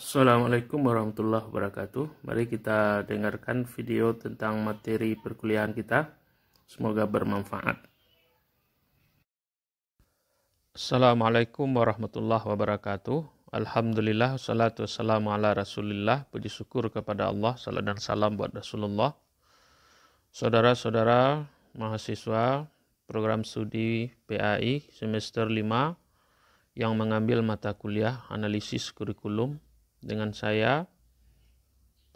Assalamualaikum warahmatullahi wabarakatuh. Mari kita dengarkan video tentang materi perkuliahan kita. Semoga bermanfaat. Assalamualaikum warahmatullahi wabarakatuh. Alhamdulillah, salatu wassalamu ala rasulillah. Puji syukur kepada Allah, salam dan salam buat Rasulullah. Saudara-saudara mahasiswa program studi PAI semester 5 yang mengambil mata kuliah analisis kurikulum dengan saya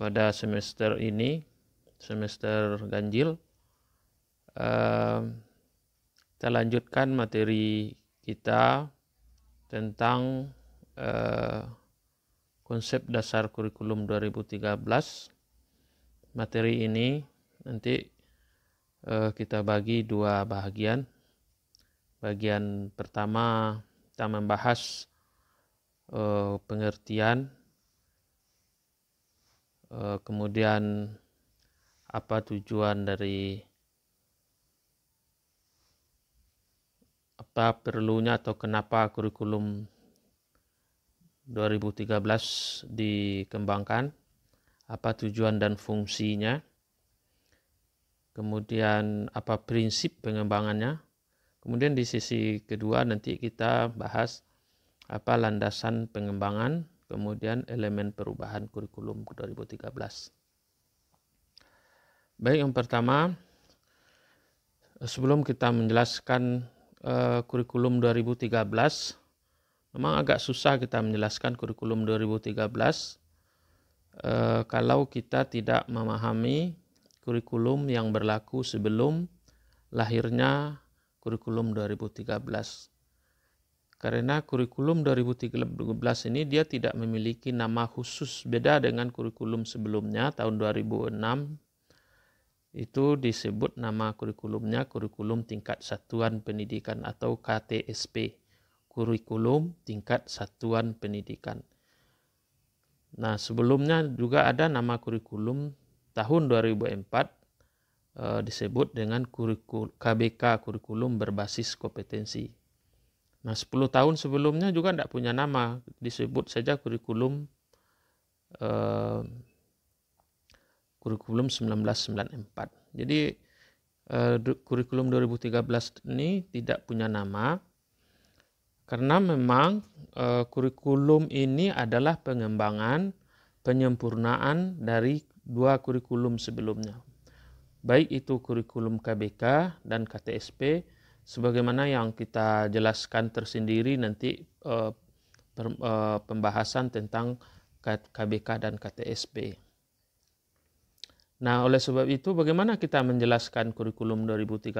pada semester ini, semester ganjil. Kita lanjutkan materi kita tentang konsep dasar kurikulum 2013. Materi ini nanti kita bagi dua bagian. Bagian pertama kita membahas pengertian, kemudian apa tujuan dari apa perlunya atau kenapa kurikulum 2013 dikembangkan, apa tujuan dan fungsinya, kemudian apa prinsip pengembangannya, kemudian di sisi kedua nanti kita bahas apa landasan pengembangan, kemudian elemen perubahan kurikulum 2013. Baik, yang pertama, sebelum kita menjelaskan kurikulum 2013, memang agak susah kita menjelaskan kurikulum 2013 kalau kita tidak memahami kurikulum yang berlaku sebelum lahirnya kurikulum 2013. Karena kurikulum 2013 ini dia tidak memiliki nama khusus, beda dengan kurikulum sebelumnya tahun 2006. Itu disebut nama kurikulumnya kurikulum tingkat satuan pendidikan atau KTSP, kurikulum tingkat satuan pendidikan. Nah, sebelumnya juga ada nama kurikulum tahun 2004 disebut dengan KBK, kurikulum berbasis kompetensi. Nah, 10 tahun sebelumnya juga tidak punya nama, disebut saja kurikulum 1994. Jadi kurikulum 2013 ini tidak punya nama karena memang kurikulum ini adalah pengembangan, penyempurnaan dari dua kurikulum sebelumnya. Baik itu kurikulum KBK dan KTSP, sebagaimana yang kita jelaskan tersendiri nanti pembahasan tentang KBK dan KTSP. Nah, oleh sebab itu bagaimana kita menjelaskan kurikulum 2013?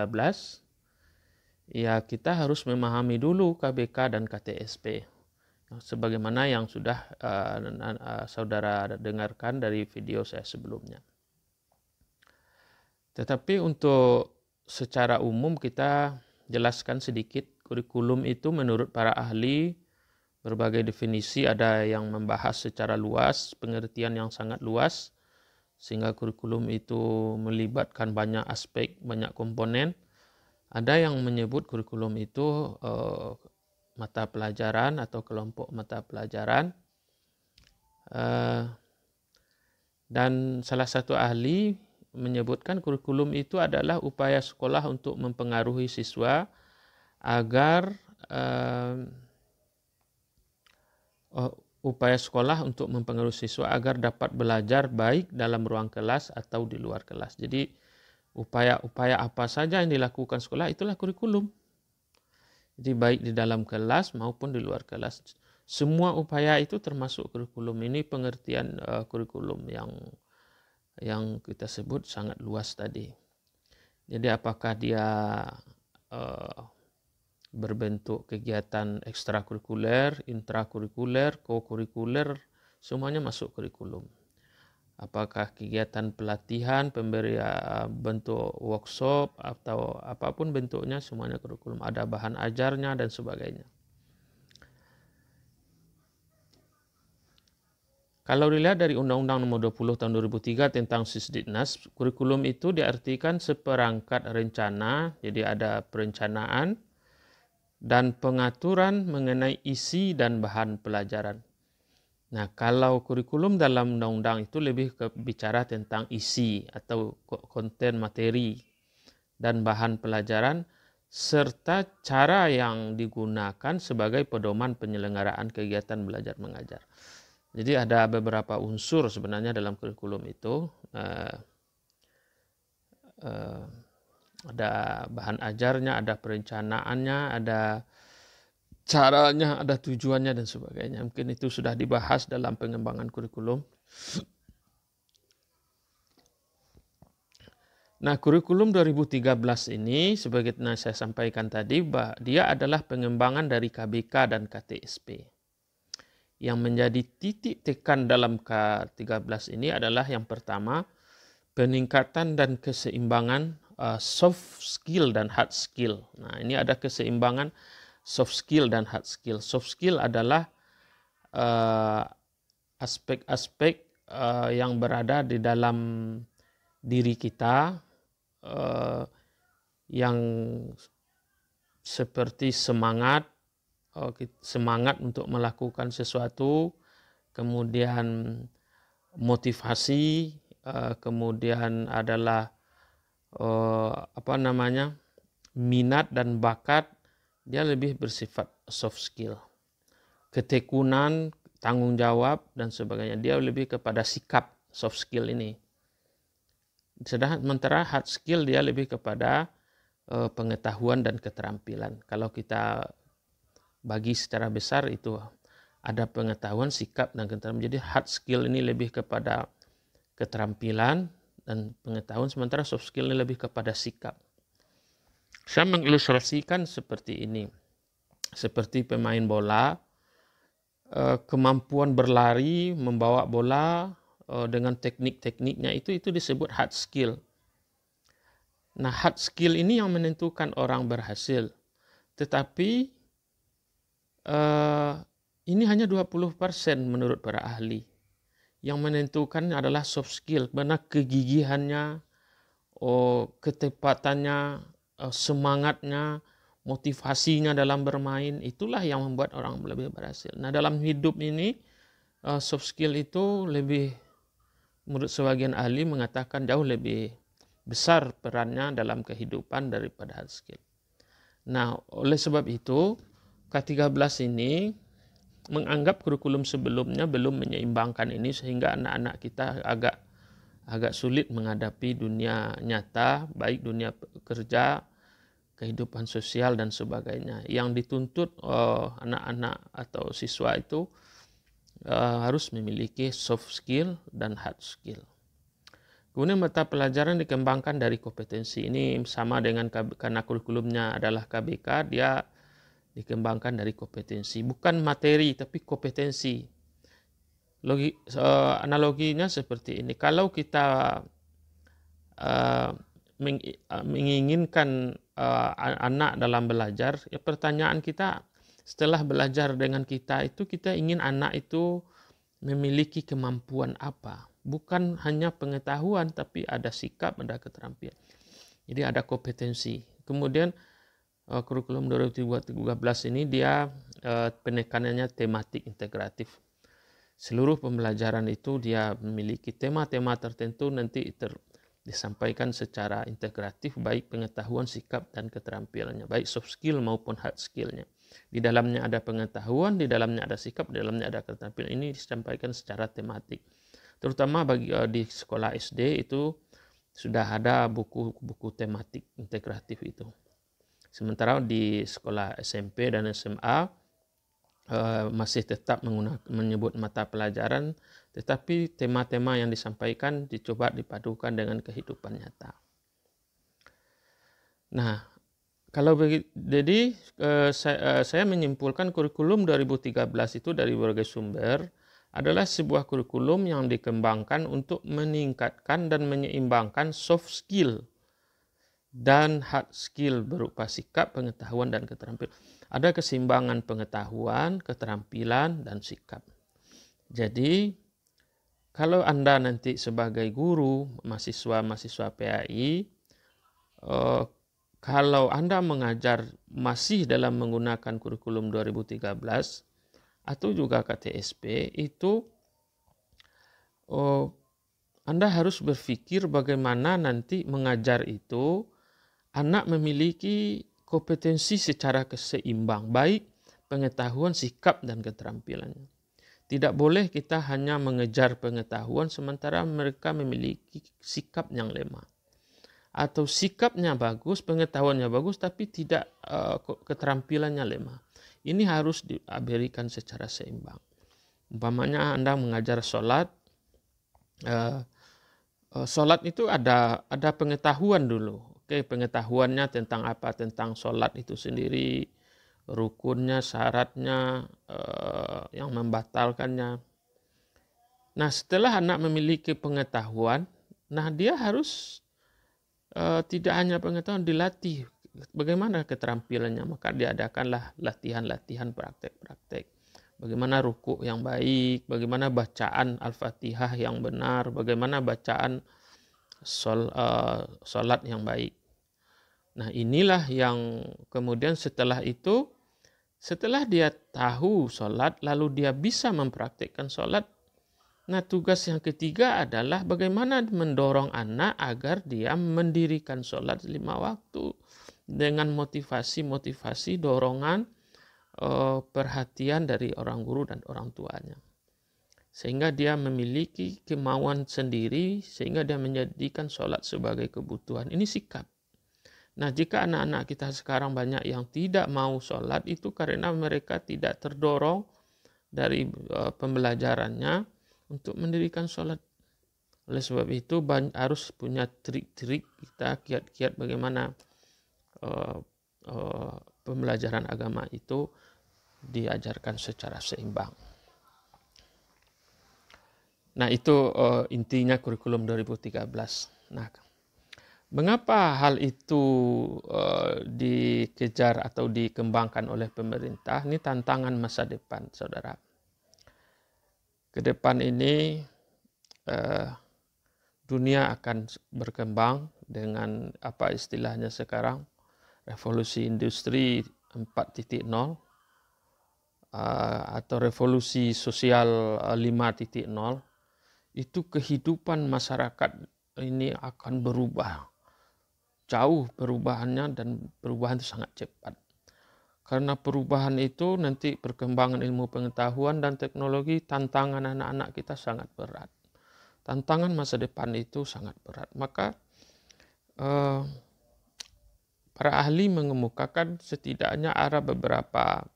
Ya, kita harus memahami dulu KBK dan KTSP. Sebagaimana yang sudah saudara dengarkan dari video saya sebelumnya. Tetapi untuk secara umum kita jelaskan sedikit kurikulum itu menurut para ahli berbagai definisi, ada yang membahas secara luas, pengertian yang sangat luas, sehingga kurikulum itu melibatkan banyak aspek, banyak komponen. Ada yang menyebut kurikulum itu mata pelajaran atau kelompok mata pelajaran. Dan salah satu ahli menyebutkan kurikulum itu adalah upaya sekolah untuk mempengaruhi siswa agar dapat belajar baik dalam ruang kelas atau di luar kelas. Jadi upaya-upaya apa saja yang dilakukan sekolah itulah kurikulum. Jadi baik di dalam kelas maupun di luar kelas. Semua upaya itu termasuk kurikulum. Ini pengertian kurikulum yang kita sebut sangat luas tadi. Jadi apakah dia berbentuk kegiatan ekstrakurikuler, intrakurikuler, kokurikuler, semuanya masuk kurikulum. Apakah kegiatan pelatihan, pemberian bentuk workshop atau apapun bentuknya, semuanya kurikulum. Ada bahan ajarnya dan sebagainya. Kalau dilihat dari Undang-Undang Nomor 20 Tahun 2003 tentang Sisdiknas, kurikulum itu diartikan seperangkat rencana, jadi ada perencanaan dan pengaturan mengenai isi dan bahan pelajaran. Nah, kalau kurikulum dalam undang-undang itu lebih bicara tentang isi atau konten materi dan bahan pelajaran serta cara yang digunakan sebagai pedoman penyelenggaraan kegiatan belajar mengajar. Jadi ada beberapa unsur sebenarnya dalam kurikulum itu. Ada bahan ajarnya, ada perencanaannya, ada caranya, ada tujuannya dan sebagainya. Mungkin itu sudah dibahas dalam pengembangan kurikulum. Nah, kurikulum 2013 ini, sebagai saya sampaikan tadi, dia adalah pengembangan dari KBK dan KTSP. Yang menjadi titik tekan dalam K13 ini adalah yang pertama, peningkatan dan keseimbangan soft skill dan hard skill. Nah, ini ada keseimbangan soft skill dan hard skill. Soft skill adalah aspek-aspek yang berada di dalam diri kita, yang seperti semangat untuk melakukan sesuatu, kemudian motivasi, kemudian adalah minat dan bakat. Dia lebih bersifat soft skill. Ketekunan, tanggung jawab dan sebagainya, dia lebih kepada sikap soft skill ini. Sementara hard skill dia lebih kepada pengetahuan dan keterampilan. Kalau kita bagi secara besar itu ada pengetahuan, sikap dan keterampilan. Jadi hard skill ini lebih kepada keterampilan dan pengetahuan, sementara soft skill ini lebih kepada sikap. Saya mengilustrasikan seperti ini. Seperti pemain bola, kemampuan berlari, membawa bola dengan teknik-tekniknya itu disebut hard skill. Nah, hard skill ini yang menentukan orang berhasil. Tetapi ini hanya 20% menurut para ahli. Yang menentukan adalah soft skill, karena kegigihannya, ketepatannya, semangatnya, motivasinya dalam bermain, itulah yang membuat orang lebih berhasil. Nah, dalam hidup ini soft skill itu lebih, menurut sebagian ahli mengatakan jauh lebih besar perannya dalam kehidupan daripada hard skill. Nah, oleh sebab itu K13 ini menganggap kurikulum sebelumnya belum menyeimbangkan ini, sehingga anak-anak kita agak sulit menghadapi dunia nyata, baik dunia kerja, kehidupan sosial dan sebagainya. Yang dituntut anak-anak atau siswa itu harus memiliki soft skill dan hard skill. Kemudian mata pelajaran dikembangkan dari kompetensi. Ini sama dengan karena kurikulumnya adalah KBK, dia dikembangkan dari kompetensi. Bukan materi, tapi kompetensi. Analoginya seperti ini. Kalau kita menginginkan anak dalam belajar, ya pertanyaan kita setelah belajar dengan kita itu, kita ingin anak itu memiliki kemampuan apa? Bukan hanya pengetahuan, tapi ada sikap, ada keterampilan. Jadi ada kompetensi. Kemudian kurikulum 2013 ini dia penekanannya tematik integratif. Seluruh pembelajaran itu dia memiliki tema-tema tertentu, nanti disampaikan secara integratif, baik pengetahuan, sikap, dan keterampilannya, baik soft skill maupun hard skillnya. Di dalamnya ada pengetahuan, di dalamnya ada sikap, di dalamnya ada keterampilan. Ini disampaikan secara tematik. Terutama bagi di sekolah SD itu sudah ada buku-buku tematik integratif itu. Sementara di sekolah SMP dan SMA masih tetap menyebut mata pelajaran, tetapi tema-tema yang disampaikan dicoba dipadukan dengan kehidupan nyata. Nah, kalau jadi saya menyimpulkan kurikulum 2013 itu dari berbagai sumber adalah sebuah kurikulum yang dikembangkan untuk meningkatkan dan menyeimbangkan soft skill dan hard skill berupa sikap, pengetahuan, dan keterampilan. Ada keseimbangan pengetahuan, keterampilan, dan sikap. Jadi, kalau Anda nanti sebagai guru, mahasiswa PAI, kalau Anda mengajar masih dalam menggunakan kurikulum 2013, atau juga KTSP itu Anda harus berpikir bagaimana nanti mengajar itu anak memiliki kompetensi secara keseimbang, baik pengetahuan, sikap, dan keterampilannya. Tidak boleh kita hanya mengejar pengetahuan sementara mereka memiliki sikap yang lemah. Atau sikapnya bagus, pengetahuannya bagus, tapi tidak keterampilannya lemah. Ini harus diberikan secara seimbang. Umpamanya Anda mengajar sholat, sholat itu ada pengetahuan dulu. Oke, pengetahuannya tentang apa? Tentang sholat itu sendiri, rukunnya, syaratnya, yang membatalkannya. Nah, setelah anak memiliki pengetahuan, nah dia harus tidak hanya pengetahuan, dilatih bagaimana keterampilannya. Maka diadakanlah latihan-latihan praktek-praktek. Bagaimana ruku yang baik, bagaimana bacaan Al-Fatihah yang benar, bagaimana bacaan sholat yang baik. Nah, inilah yang kemudian setelah itu, setelah dia tahu sholat, lalu dia bisa mempraktikkan sholat. Nah, tugas yang ketiga adalah bagaimana mendorong anak agar dia mendirikan sholat 5 waktu dengan motivasi, dorongan, perhatian dari orang guru dan orang tuanya. Sehingga dia memiliki kemauan sendiri, sehingga dia menjadikan sholat sebagai kebutuhan. Ini sikap. Nah, jika anak-anak kita sekarang banyak yang tidak mau sholat, itu karena mereka tidak terdorong dari pembelajarannya untuk mendirikan sholat. Oleh sebab itu harus punya trik-trik kita, kiat-kiat bagaimana pembelajaran agama itu diajarkan secara seimbang. Nah, itu intinya kurikulum 2013. Nah, mengapa hal itu dikejar atau dikembangkan oleh pemerintah? Ini tantangan masa depan, saudara. Ke depan ini dunia akan berkembang dengan apa istilahnya sekarang, revolusi industri 4.0 atau revolusi sosial 5.0. Itu kehidupan masyarakat ini akan berubah. Jauh perubahannya, dan perubahan itu sangat cepat. Karena perubahan itu nanti perkembangan ilmu pengetahuan dan teknologi, tantangan anak-anak kita sangat berat. Tantangan masa depan itu sangat berat. Maka para ahli mengemukakan setidaknya ada beberapa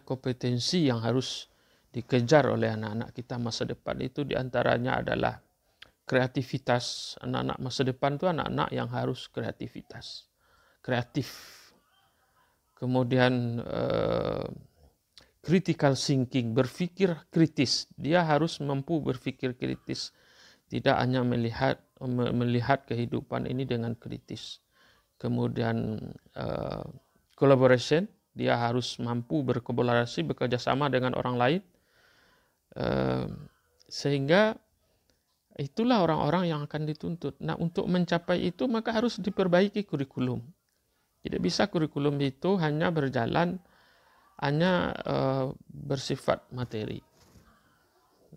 kompetensi yang harus dikejar oleh anak-anak kita masa depan. Itu diantaranya adalah kreativitas. Anak-anak masa depan itu anak-anak yang harus kreatif. Kemudian critical thinking, berpikir kritis. Dia harus mampu berpikir kritis, tidak hanya melihat kehidupan ini dengan kritis. Kemudian collaboration, dia harus mampu berkolaborasi, bekerja sama dengan orang lain. Sehingga itulah orang-orang yang akan dituntut. Nah, untuk mencapai itu maka harus diperbaiki kurikulum. Tidak bisa kurikulum itu hanya berjalan, hanya bersifat materi.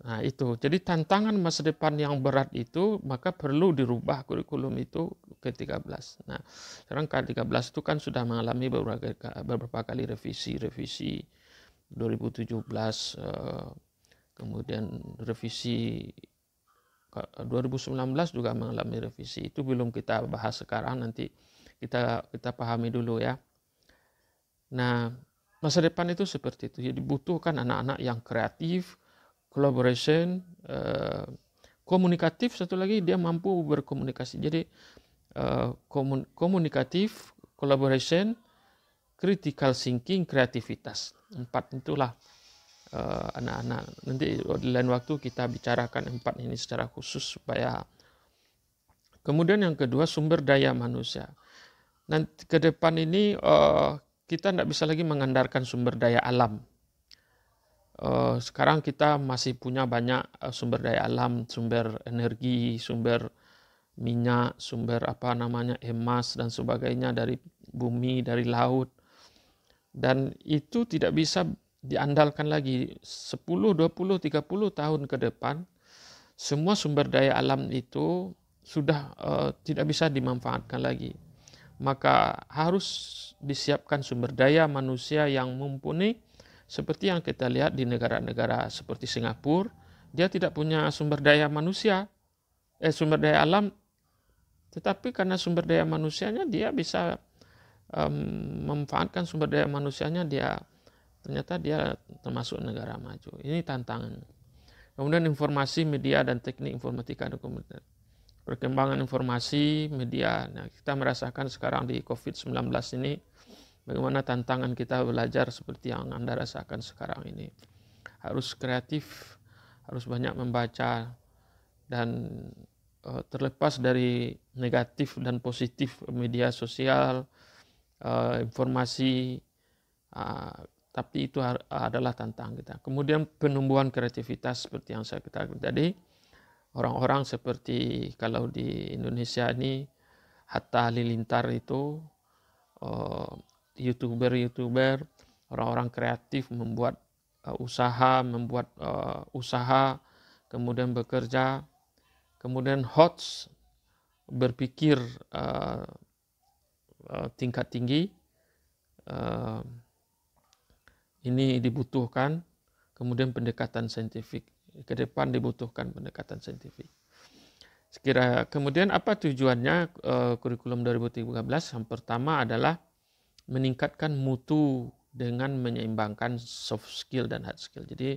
Nah, itu. Jadi tantangan masa depan yang berat itu, maka perlu dirubah kurikulum itu ke-13. Nah, sekarang K-13 itu kan sudah mengalami beberapa kali revisi 2017, kemudian revisi 2019 juga mengalami revisi. Itu belum kita bahas sekarang, nanti kita pahami dulu ya. Nah, masa depan itu seperti itu. Jadi dibutuhkan anak-anak yang kreatif, collaboration, komunikatif. Satu lagi, dia mampu berkomunikasi. Jadi komunikatif, collaboration, critical thinking, kreativitas. 4 itulah anak-anak. Nanti di lain waktu kita bicarakan 4 ini secara khusus supaya. Kemudian yang kedua, sumber daya manusia. Nanti ke depan ini kita tidak bisa lagi mengandalkan sumber daya alam. Sekarang kita masih punya banyak sumber daya alam, sumber energi, sumber minyak, sumber emas dan sebagainya dari bumi, dari laut. Dan itu tidak bisa diandalkan lagi 10, 20, 30 tahun ke depan. Semua sumber daya alam itu sudah tidak bisa dimanfaatkan lagi. Maka harus disiapkan sumber daya manusia yang mumpuni, seperti yang kita lihat di negara-negara seperti Singapura. Dia tidak punya sumber daya manusia, sumber daya alam, tetapi karena sumber daya manusianya dia bisa memanfaatkan sumber daya manusianya, ternyata dia termasuk negara maju. Ini tantangan. Kemudian informasi, media, dan teknik informatika dan komunikasi. Perkembangan informasi, media. Nah, kita merasakan sekarang di COVID-19 ini, bagaimana tantangan kita belajar seperti yang Anda rasakan sekarang ini. Harus kreatif, harus banyak membaca, dan terlepas dari negatif dan positif media sosial, informasi, tapi itu adalah tantangan kita. Kemudian penumbuhan kreativitas seperti yang saya katakan tadi. Orang-orang seperti kalau di Indonesia ini Hatta Halilintar itu, YouTuber, orang-orang kreatif membuat usaha, kemudian bekerja, kemudian HOTS, berpikir tingkat tinggi. Ini dibutuhkan. Kemudian pendekatan saintifik. Ke depan dibutuhkan pendekatan saintifik. Kemudian apa tujuannya kurikulum 2013? Yang pertama adalah meningkatkan mutu dengan menyeimbangkan soft skill dan hard skill. Jadi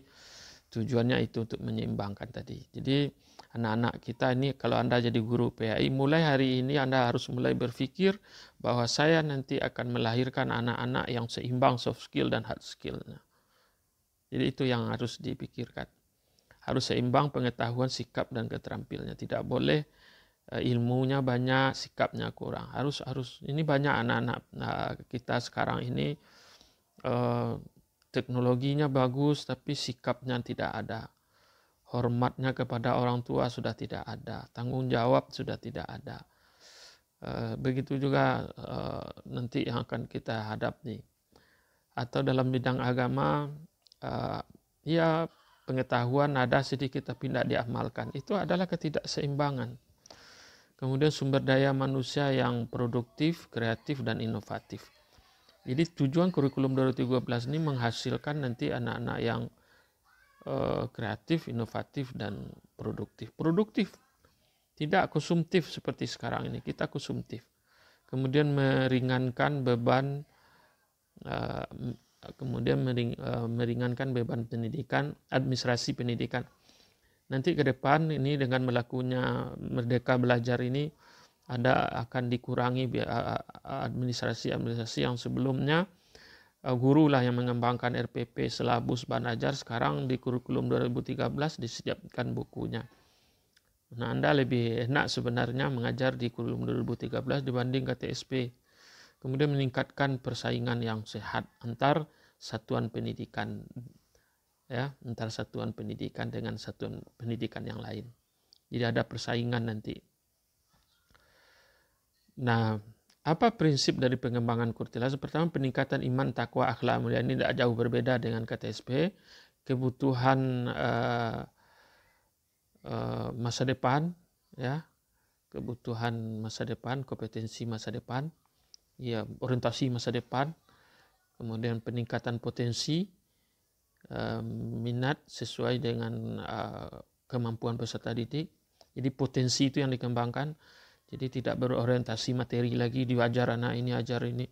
tujuannya itu untuk menyeimbangkan tadi. Jadi anak-anak kita ini, kalau Anda jadi guru PAI, mulai hari ini Anda harus mulai berpikir bahwa saya nanti akan melahirkan anak-anak yang seimbang soft skill dan hard skill. Jadi itu yang harus dipikirkan. Harus seimbang pengetahuan, sikap, dan keterampilannya. Tidak boleh ilmunya banyak, sikapnya kurang. Harus ini banyak anak-anak kita sekarang ini teknologinya bagus, tapi sikapnya tidak ada. Hormatnya kepada orang tua sudah tidak ada. Tanggung jawab sudah tidak ada. Begitu juga nanti yang akan kita hadapi. Atau dalam bidang agama, ya pengetahuan ada sedikit tapi tidak diamalkan. Itu adalah ketidakseimbangan. Kemudian sumber daya manusia yang produktif, kreatif, dan inovatif. Jadi tujuan kurikulum 2013 ini menghasilkan nanti anak-anak yang kreatif, inovatif, dan produktif. Produktif, tidak konsumtif seperti sekarang ini. Kita konsumtif. Kemudian meringankan beban pendidikan, administrasi pendidikan. Nanti ke depan ini dengan melakukannya Merdeka Belajar ini akan dikurangi administrasi yang sebelumnya guru lah yang mengembangkan RPP, silabus, bahan ajar. Sekarang di kurikulum 2013 disediakan bukunya. Nah, Anda lebih enak sebenarnya mengajar di kurikulum 2013 dibanding KTSP. Kemudian meningkatkan persaingan yang sehat antar satuan pendidikan, ya, antar satuan pendidikan dengan satuan pendidikan yang lain. Jadi ada persaingan nanti. Nah, apa prinsip dari pengembangan Kurtilas? Pertama, peningkatan iman, takwa, akhlak mulia. Ini tidak jauh berbeda dengan KTSP. Kebutuhan masa depan, ya, kebutuhan masa depan, kompetensi masa depan, ya, orientasi masa depan. Kemudian peningkatan potensi, minat sesuai dengan kemampuan peserta didik. Jadi potensi itu yang dikembangkan. Jadi tidak berorientasi materi lagi, diajar anak ini, ajar ini.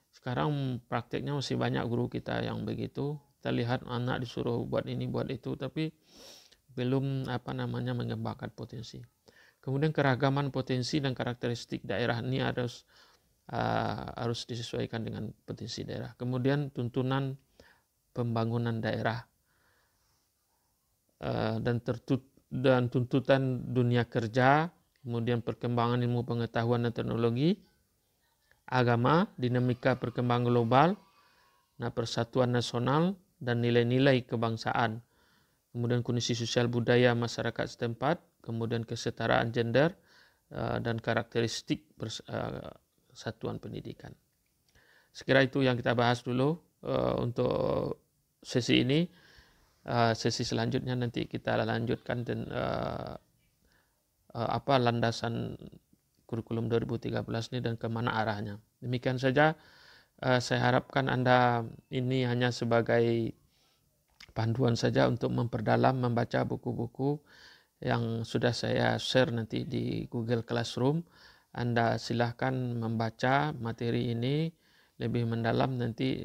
Sekarang prakteknya masih banyak guru kita yang begitu. Kita lihat anak disuruh buat ini, buat itu, tapi belum mengembangkan potensi. Kemudian keragaman potensi dan karakteristik daerah ini harus disesuaikan dengan potensi daerah. Kemudian tuntunan pembangunan daerah dan tuntutan dunia kerja. Kemudian perkembangan ilmu pengetahuan dan teknologi, agama, dinamika perkembangan global, persatuan nasional, dan nilai-nilai kebangsaan. Kemudian kondisi sosial budaya masyarakat setempat, kemudian kesetaraan gender, dan karakteristik satuan pendidikan. Sekira itu yang kita bahas dulu. untuk sesi ini. Sesi selanjutnya nanti kita lanjutkan apa landasan kurikulum 2013 ini dan kemana arahnya. Demikian saja. Saya harapkan Anda ini hanya sebagai panduan saja untuk memperdalam membaca buku-buku yang sudah saya share nanti di Google Classroom. Anda silahkan membaca materi ini lebih mendalam nanti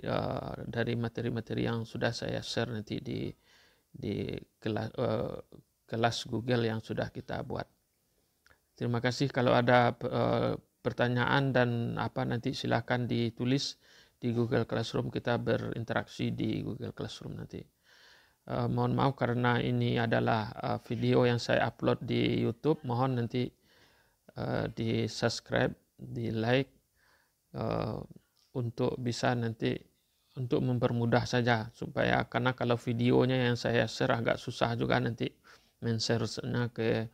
dari materi-materi yang sudah saya share nanti di kelas Google yang sudah kita buat. Terima kasih. Kalau ada pertanyaan dan apa nanti silahkan ditulis di Google Classroom. Kita berinteraksi di Google Classroom nanti. Mohon maaf karena ini adalah video yang saya upload di YouTube. Mohon nanti di subscribe, di like untuk bisa nanti untuk mempermudah saja supaya, karena kalau videonya yang saya share agak susah juga nanti men-share-nya ke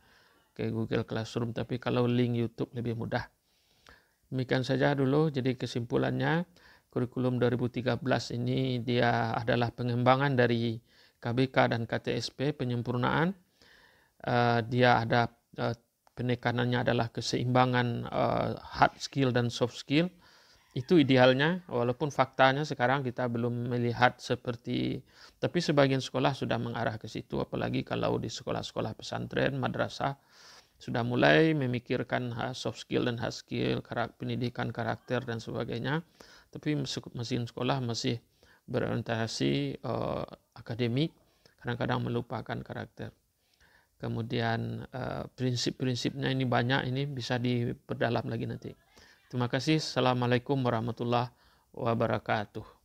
Google Classroom, tapi kalau link YouTube lebih mudah. Demikian saja dulu. Jadi kesimpulannya, kurikulum 2013 ini dia adalah pengembangan dari KBK dan KTSP, penyempurnaan. Dia ada penekanannya adalah keseimbangan hard skill dan soft skill. Itu idealnya, walaupun faktanya sekarang kita belum melihat seperti, tapi sebagian sekolah sudah mengarah ke situ, apalagi kalau di sekolah-sekolah pesantren, madrasah, sudah mulai memikirkan soft skill dan hard skill, pendidikan karakter dan sebagainya. Tapi mesin sekolah masih berorientasi akademik, kadang-kadang melupakan karakter. Kemudian prinsip-prinsipnya ini banyak, ini bisa diperdalam lagi nanti. Terima kasih. Assalamualaikum warahmatullahi wabarakatuh.